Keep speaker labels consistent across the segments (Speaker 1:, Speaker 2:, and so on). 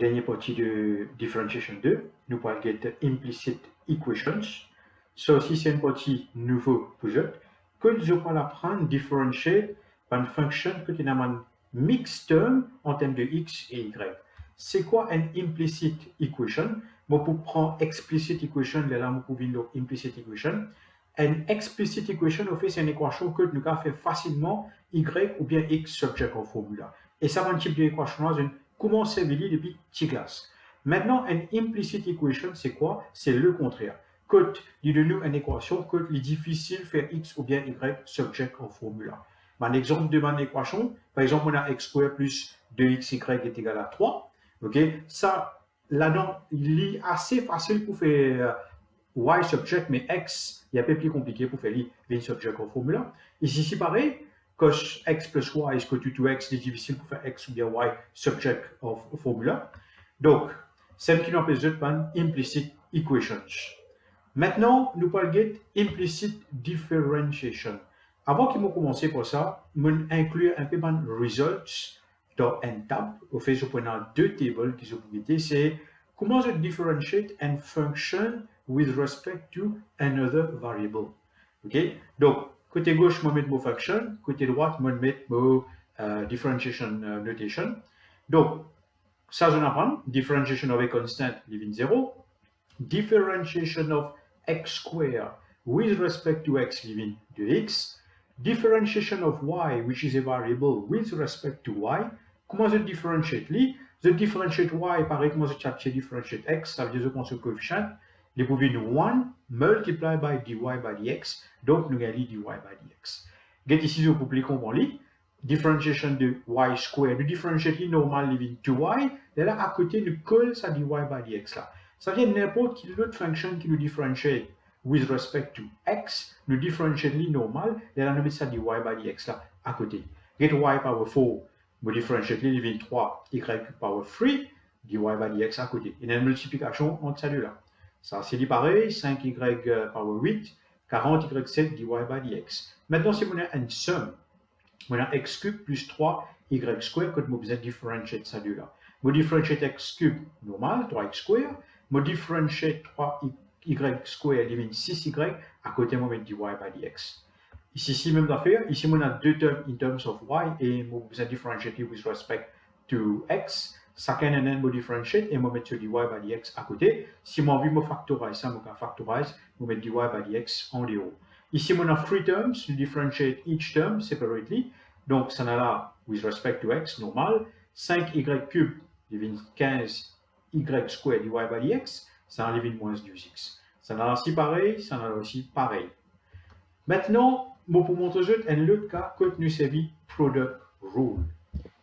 Speaker 1: dernière partie de differentiation 2, nous allons get implicit equations. Ça aussi, c'est une partie nouveau pour vous. Que je vais apprendre differentiate une fonction que tu as un mixed term en termes de x et y. C'est quoi une implicit equation? Moi, pour prendre explicit equation, là, nous pouvons dire implicit equation. Une explicit equation, en fait, c'est une équation que nous pouvons faire facilement y ou bien x subject en formula. Et ça, un type d'équation, comment c'est depuis petite classe. Maintenant, une implicit equation, c'est quoi? C'est le contraire. Quand il donne nous une équation, quand il est difficile de faire x ou bien y subject en formula. Un exemple de mon équation, par exemple, on a x square plus 2xy est égal à 3. Ok, ça, là-dedans, il est assez facile pour faire y subject, mais x, il est un peu plus compliqué pour faire y subject en formula. Ici, c'est pareil, cos x plus y is equal to 2x, c'est difficile pour faire x ou bien y subject en formula. Donc, c'est ce qu'on appelle implicit equations. Maintenant, nous allons get implicit differentiation. Avant que je commence pour ça, je vais inclure un peu de results dans une table. Au fait, je prends deux tables qui sont publiées. C'est comment je differentiate une function with respect to another variable. Ok? Donc, côté gauche, je vais mettre mon function. Côté droite, je vais mettre mon differentiation notation. Donc, ça, je vais apprendre. Differentiation of a constant, leaving 0. Differentiation of x squared with respect to x leaving 2x, differentiation of y, which is a variable, with respect to y. Comment je differentiate li? Je differentiate y, pareil, comment je differentiate x, ça veut dire que ce coefficient, les pouvez 1 multiplied by dy by dx, donc nous gagnons dy by dx. Get ici, je peux plus comprendre differentiation de y square, nous differentiate normal leaving 2y, et là à côté, nous colle ça dy by dx là. Ça vient de n'importe quelle autre fonction qui nous differentiate with respect to x, nous differentiate li normal, et là nous mettons ça dy by dx là à côté. Get y power 4, nous differentiate li leaving 3, y power 3, dy by dx à côté. Il y a une multiplication entre ces deux-là. Ça, c'est pareil, 5y power 8, 40y7 dy by dx. Maintenant, si on a une somme, on a x cube plus 3y square, quand on besoin differentiate ces deux-là. On differentiate x cube normal, 3x square, je differentiate 3y square devient 6y, à côté, je vais dy by dx. Ici, même d'affaire, ici, on a deux termes in terms of y, et je vais differentiate with respect to x. Chacun en un, je differentiate, et je vais mettre dy by dx à côté. Si je envie de factorize ça, je vais factorize, je vais mettre dy by dx en dehors. Ici, on a three terms, je differentiate each term separately. Donc, ça n'a là, with respect to x, normal. 5y cube devient 15 y square dy by dx, ça en devient moins 2x. Ça en a aussi pareil, ça en a aussi pareil. Maintenant, pour montrer un autre cas, quand nous servons product rule.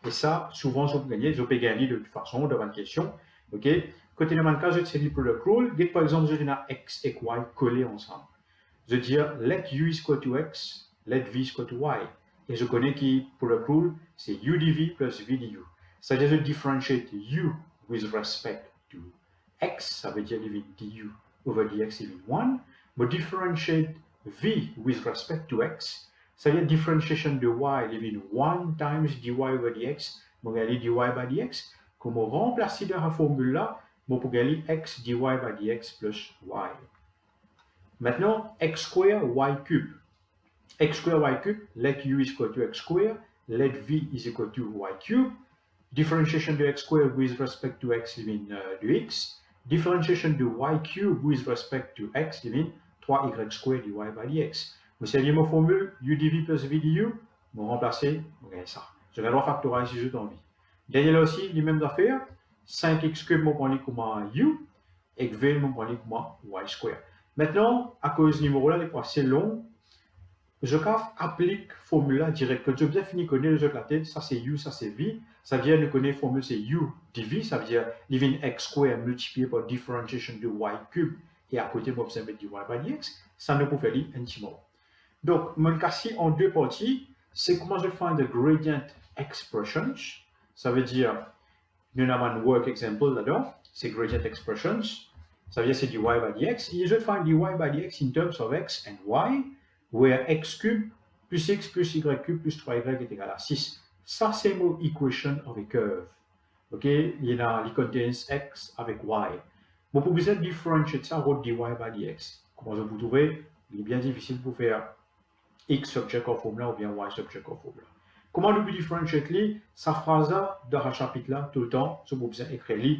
Speaker 1: Et ça, souvent, je peux gagner de toute façon devant une question. Ok? Quand nous avons le cas, je servis product rule. Par exemple, je vais x et y collés ensemble. Je veux dire, let u is equal to x, let v is equal to y. Et je connais que product rule, c'est u dv plus v du. Ça veut dire je differentiate u with respect to x, ça veut dire du over dx is 1. Je differentiate v with respect to x, ça veut dire differentiation de y is 1 times dy over dx, je vais dy by dx. Comme on remplace dans la formule là, je peux gagner x dy by dx plus y. Maintenant, x square y cube. X square y cube, let u is equal to x square, let v is equal to y cube. Differentiation de x square with respect to x devient 2x. Differentiation de y cube with respect to x devient 3y square dy by dx. Vous savez ma formule, u dv plus v du, vous remplacez, vous gagnez ça. Je vais devoir factoriser si j'ai envie. Derrière là aussi, les mêmes affaires, 5x cube, je prends comme u, et v, je prends comme y square. Maintenant, à cause du numéro là, les fois c'est long, je applique formule direct. Quand je bien fini de connaître les autres la tête, ça c'est u, ça c'est v. Ça vient de connaître la formule, c'est u dv, ça veut dire living x square multiplié par differentiation de y cube, et à côté, moi, je vais mettre dy by dx. Ça ne peut faire intimement. Donc, mon cas en deux parties, c'est comment je find the gradient expressions. Ça veut dire, nous avons un work example là-dedans, c'est gradient expressions. Ça veut dire c'est dy by dx. Et je find dy by dx in terms of x and y, where x cube plus x plus y cube plus 3y est égal à 6. Ça, c'est mon equation of a curve. Ok, il y a, il contains x avec y. Bon, pour vous différencier ça, route dy by dx. Comment vous trouvez? Il est bien difficile pour faire x subject of formula ou bien y subject of formula. Comment nous différencier sa phrase de ce chapitre là tout le temps, ce que vous écrire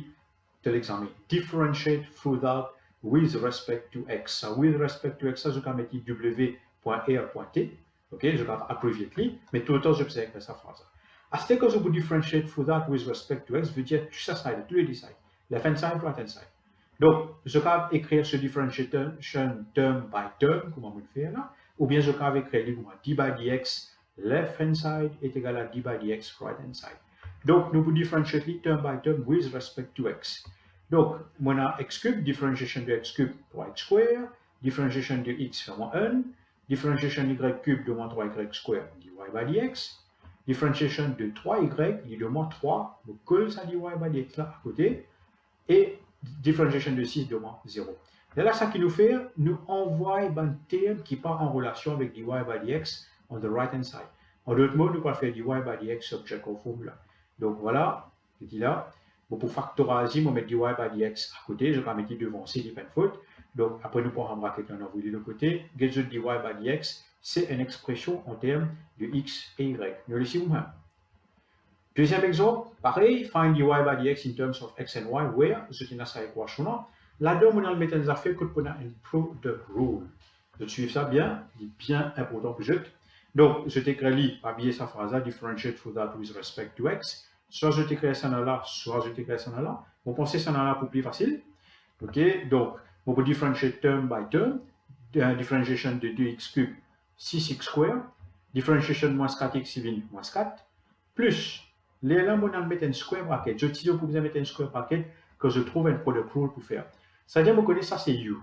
Speaker 1: de l'examen. Differentiate through that with respect to x. So, with respect to x, ça, je vais mettre w.r.t. Ok, je vais abbrévier, mais tout le temps, je vais écrire sa phrase. À ce que je vous differentiate through that with respect to x, veut dire tout ça side, tous les deux sides. Left hand side, right hand side. Donc, je vais écrire ce differentiation term by term, comment on le fait là, ou bien je vais écrire d by dx, left hand side est égal à d by dx, right hand side. Donc, nous pouvons différencier term by term with respect to x. Donc, on a x cube, differentiation de x cube, 3x square, differentiation de x fait moins 1, differentiation de y cube de moins 3y square, dy by dx, differentiation de 3y, il est de moins 3, donc colle ça dy by dx là à côté, et differentiation de 6 de moins 0. Et là, ça qui nous fait, nous envoie un terme qui part en relation avec dy by dx on the right hand side. En d'autres mots, nous pouvons faire dy by dx subject of formula. Donc voilà, je dis là, bon, pour factoriser, on met dy by dx à côté, je vais mettre devant c depend faute. Donc après, nous pourrons un bracket on envoie de côté. Get the dy by dx, c'est une expression en termes de x et y. Nous le savons même. Deuxième exemple, pareil, find dy by dx in terms of x and y, where, je tiens à cette équation-là. Là-dedans, on a mettre des affaires que on a une product rule. Je suis ça bien, bien important que je. Donc, je t'écris par biais sa phrase, differentiate for that with respect to x. Soit je t'écris ça là, soit je t'écris ça là. On pense ça là pour plus facile. Ok, donc, on peut differentiate term by term. Differentiation de 2x cube, 6x square. Differentiation moins 4x even moins 4. Plus, les là, on a mettre un square bracket. Je t'ai dit pour vous mettre un square bracket que je trouve un product rule pour faire. C'est-à-dire, je connais ça, c'est u.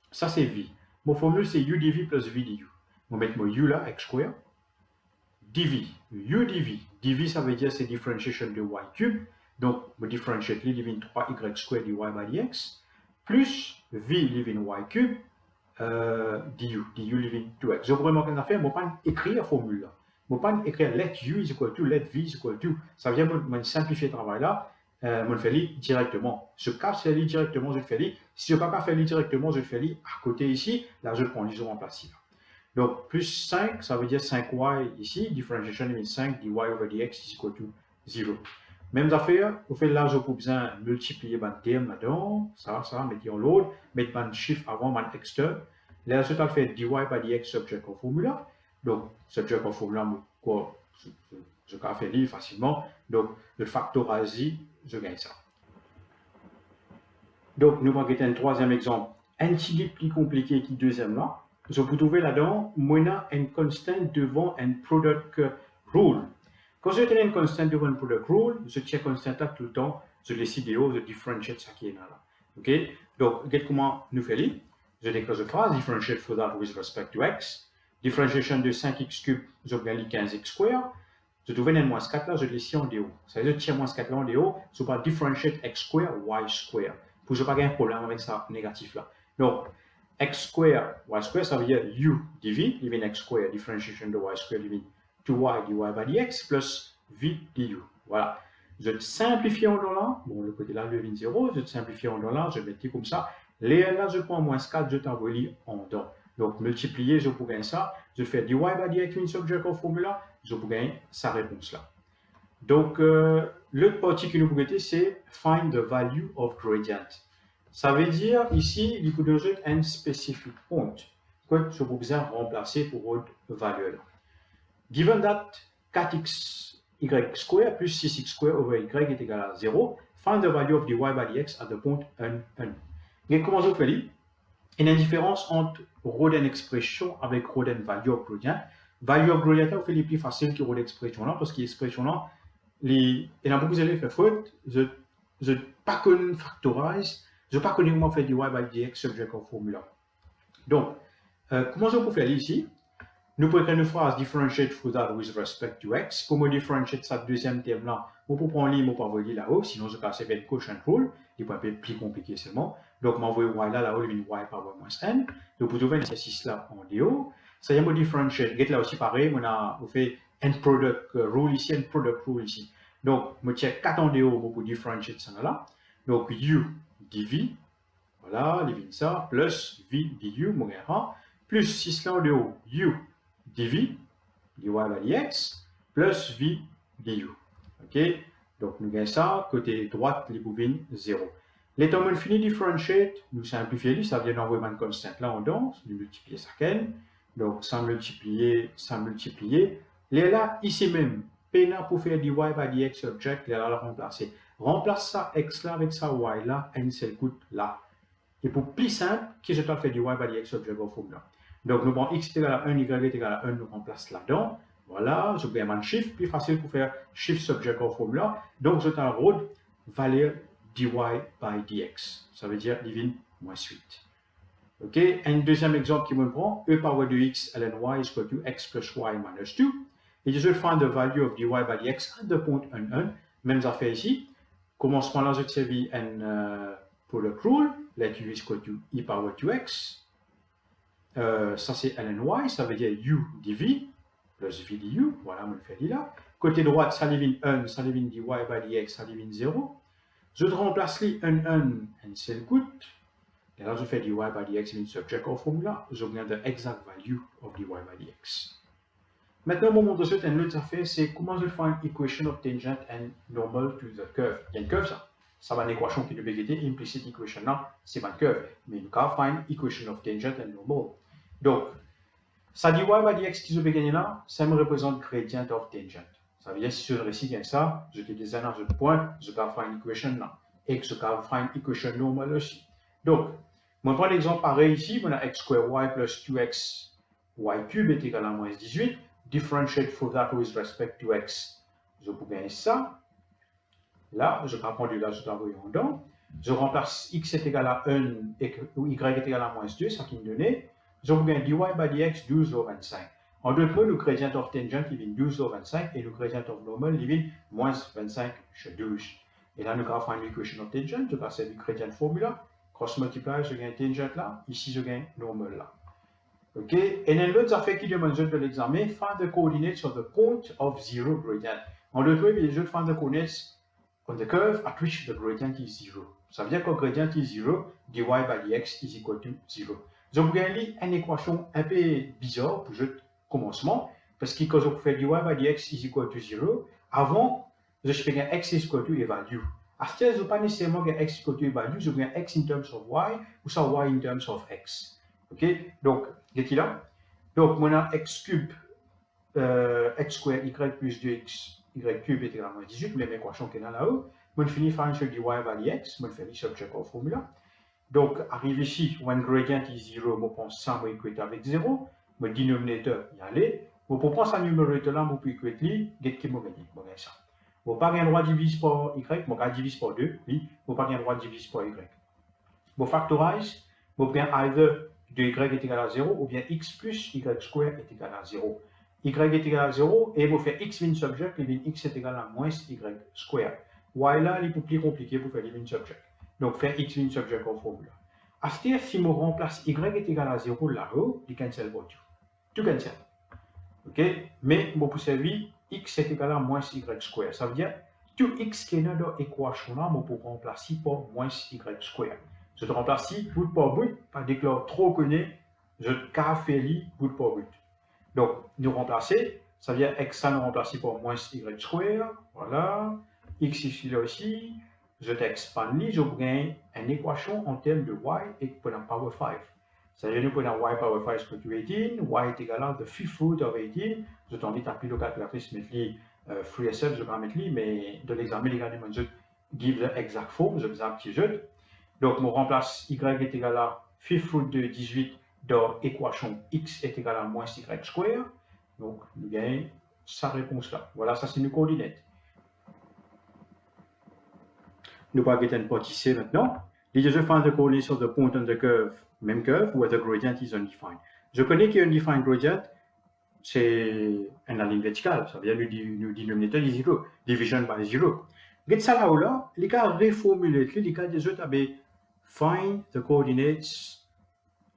Speaker 1: Ça, c'est v. Mon formule, c'est u dv plus v du. Je vais mettre mon u là, x square. dv. u dv. dv, ça veut dire c'est differentiation de y cube. Donc, je differentiate li devine 3y square dy by dx. Plus v devine y cube du. du devine 2x. Je pourrais manquer une affaire, je ne vais pas écrire la formule là. Je ne vais pas écrire let u is equal to, let v is equal to. Ça veut dire que je simplifier le travail là. Je le fais directement. Je casse faire directement, je le fais. Si je ne peux pas faire directement, je le fais à côté ici. Là, je prends l'iso remplace ici. Donc, plus 5, ça veut dire 5y ici. Differentiation means 5 dy over dx is equal to 0. Même affaire, vous faites là, je peux besoin multiplier un terme là-dedans. Ça, mettez en l'autre. Mettez un chiffre avant un externe. Là, je vais faire dy by dx subject of formula. Donc, subject of formula, je peux faire lire facilement. Donc, le factoriser, je gagne ça. Donc, nous allons un troisième exemple. Un petit peu plus compliqué que le deuxième là. Je peux trouver là-dedans, moi, une constante devant un product rule. Quand je tiens une constante devant un product rule, je tiens constante là tout le temps, je décide je differentiate ça qui est là. Ok? Donc, regardez comment nous faisons. Je déclare cette phrase, differentiate for that with respect to x. Differentiation de 5x cube, je gagne 15x square. Je trouve un moins 4 là, je l'ai ici en DO. Ça veut dire que je tiens moins 4 là en DO, je vais differentiate x square, y square. Pour que je n'ai pas un problème avec ça négatif là. Donc, x square, y square, ça veut dire u dv, divine x square, differentiation de y square, divine 2y dy by dx plus v du. Voilà. Je simplifie en dollar. Bon, le côté là, le devine 0. Je simplifie en dollar, je vais comme ça. Les là, je prends moins 4, je t'envoie en dents. Donc, multiplier, je peux gagner ça. Je fais dy by dx means subject of formula. Je peux gagner sa réponse là. Donc, l'autre partie que nous pouvons gagner, c'est find the value of gradient. Ça veut dire ici, il faut donner un specific point que je peux besoin remplacer pour votre valeur là. Given that 4x y square plus 6x square over y est égal à 0, find the value of dy by dx at the point 1, 1. Et comment je fais? Il y a une différence entre Rodin expression avec Rodin value of gradient. Value of gradient, on fait les plus facile que Rodin expression là, parce que l'expression là, il y a beaucoup d'élèves qui font faute. Je ne pas connais factorize, je ne pas connais comment faire dy by dx subject of formula. Donc, comment je peux faire ici? Nous pouvons écrire une phrase differentiate for that with respect to x. Pour me differentiate ça deuxième terme là, on peut prendre l'île, on peut envoyer là-haut, sinon je passe avec quotient rule, il peut être plus compliqué seulement. Donc, m'envoyer y là-haut, il vient y par y moins n. Donc, pour trouver un exercice là en DO, ça y est, on differentiate. Get là aussi pareil, on a fait un product rule ici, un product rule ici. Donc, je tiens 4 en dehors pour différencier ça là. Donc, u dv, voilà, living ça, plus v du, mon gars, plus 6 là en dehors, u dv, dy by dx, plus v du. OK? Donc, nous gagnons ça, côté droite, les bouvines 0. Les temps on finit differentiate, nous simplifions, ça vient d'envoyer une constante là, on danse, nous multiplier ça donc sans multiplier. Les là, ici même, P là pour faire dy by dx object, les là le remplacer. Remplace ça x là avec ça y là, n seul coûte là. Et pour plus simple, que je t'ai fait dy by dx object au formule. Donc nous prenons x est égal à 1, y est égal à 1, nous remplace là-dedans. Voilà, je vais un chiffre, plus facile pour faire shift subject au formula. Donc, je t'enrôle valeur dy by dx. Ça veut dire divine moins 8. OK, un deuxième exemple qui me prend, e power de x ln y is equal to x plus y minus 2. Et je vais find the value of dy by dx at the point 1, 1. Même affaire ici. Commencement là, je te servis pour le rule, let u is equal to e power 2x. Ça c'est ln y, ça veut dire u dv. Plus v du, voilà, on le fait là. Côté droite, ça devient 1, ça devient dy by dx, ça devient 0. Je remplace les 1, c'est le coût. Et là, je fais dy by dx in subject au formula. Je regarde the exact value of dy by dx. Maintenant, mon moment de suite, une autre affaire, c'est comment je find equation of tangent and normal to the curve. Il y a une curve, ça. Ça va une équation qui devait être implicit equation là, c'est ma curve. Mais nous avons find equation of tangent and normal. Donc, ça dy by dx qui je vais gagner là, ça me représente gradient of tangent. Ça veut dire si je réussis bien ça, je dis des énergies de points, je vais faire une equation là. Et que je vais faire une equation normale aussi. Donc, on prend l'exemple pareil ici, on a x square y plus 2x y cube est égal à moins 18. Differentiate for that with respect to x. Je peux gagner ça. Là, je vais prendre là, je vais envoyer en dedans. Je remplace x est égal à 1 et y est égal à moins 2, ça qui me donnait. Je vais gagner dy by dx 12 over 25. En d'autres mots, le gradient of tangent il vient 12 over 25 et le gradient of normal il vient moins 25 chez 12. Et là, nous avons une equation of tangent, je passe du gradient formula. Cross multiply, je gagne tangent là. Ici, je gagne normal là. OK? Et dans l'autre affaire qui demande de l'examen, find the coordinates of the point of zero gradient. En d'autres mots, il y a find the coordinates on the curve at which the gradient is 0. Ça veut dire que le gradient est 0, dy by dx is equal to 0. Je vous gagne une équation un peu bizarre pour le commencement, parce que quand je fais dy by dx is equal to 0, avant, je fais x is equal to a value. Après, je ne pas nécessairement x is equal to a value, je gagne x in terms of y, ou ça y in terms of x. OK? Donc, qu'est-ce qu'il a? Donc, on a x cube, x square y plus 2x y cube est égal à moins 18, même équation qui est là-haut. On finit par une dy by dx, on fait le subject au formula. Donc, arrive ici, when gradient is 0, on prend ça, on équate avec 0. Le dénominateur, il y allait. On prend ça numérateur là, on peut équater, qu'est-ce qui m'a gagné? Bon, ça. On pas un droit de diviser par y, on divise par 2, oui. On pas un droit de diviser par y. On factorise, on prend either de y est égal à 0 ou bien x plus y square est égal à 0. Y est égal à 0 et on fait x min subject, et x est égal à moins y square. Y là, il est plus compliqué pour faire les min subject. Donc, faire x min subject en formule. Après, si on remplace y est égal à 0 là-haut, il cancel pour tout. Tout cancel. OK? Mais, on peut servir x est égal à moins y square. Ça veut dire, tout x qui est dans l'équation là, on peut remplacer par moins y square. Je te remplace bout par bout, pas déclare trop connu, je te bout par bout. Donc, nous remplacer, ça veut dire x ça nous remplacer par moins y square, voilà, x ici là aussi, je t'expande, je gagne une équation en termes de y et pour la power 5. Ça veut dire que pour la y power 5 equal to 18, y est égal à the fifth root of 18, je t'invite à appeler le calculatrice, mettre les free SF, je vais mettre les, mais de l'examen, les gars, je give the exact form, je vais un petit jeu. Donc, on remplace y est égal à fifth root de 18 dans l'équation x est égal à moins y square. Donc, nous gagnons sa réponse là. Voilà, ça c'est nos coordinates. Nous allons get une partie C maintenant. Did you find the coordinates of the point on the curve, même curve, where the gradient is undefined? Je connais qu'il y a un undefined gradient, c'est une ligne verticale, ça veut dire le dénominateur est 0, division by 0. Get ça là ou là, les cas reformulés, les cas des autres avaient find the coordinates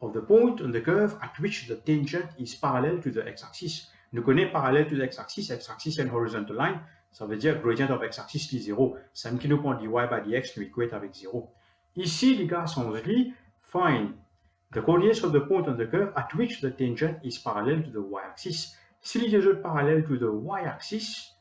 Speaker 1: of the point on the curve at which the tangent is parallel to the x-axis. Nous connaissons parallel to the x-axis est une horizontal line, Ça veut dire gradient of x-axis est 0. Ça veut dire que nous prenons dy by dx, nous équate avec 0. Ici, les gars, on se dit, find the coordinates of the point on the curve at which the tangent is parallel to the y-axis. Si les deux parallèles to the y-axis,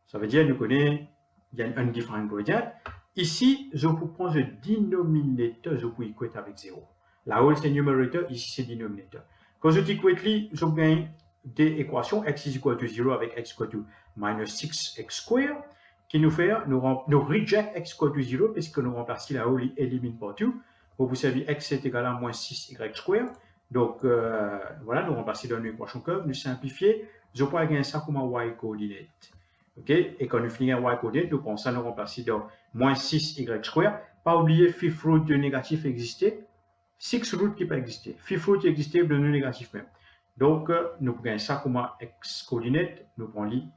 Speaker 1: ça veut dire nous connaissons, il y a un different gradient. Ici, je peux prendre le dénominateur, je peux équater avec 0. Là-haut, c'est numerator, ici, c'est dénominateur. Quand je dis équate, je gagne des équations x is equal to 0 avec x equal to minus 6x square, qui nous fait, nous reject x equal to 0, puisque nous remplaçons là-haut, les élimine partout. Pour vous savez, x est égal à moins 6y square. Donc, voilà, nous remplaçons dans une équation curve, nous simplifions. Je peux gagner ça comme un y coordinate. OK? Et quand nous finissons y coordinate, nous pensons à nous remplacer dans moins 6y square. Pas oublier, fifth root de négatif existait. Sixth root qui peut exister. Fifth root qui existait, de non négatif même. Donc, nous gagnons ça comme un x coordinate. Nous prenons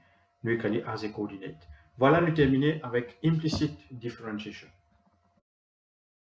Speaker 1: nous écrivons as a coordinate. Voilà, nous terminons avec implicit differentiation.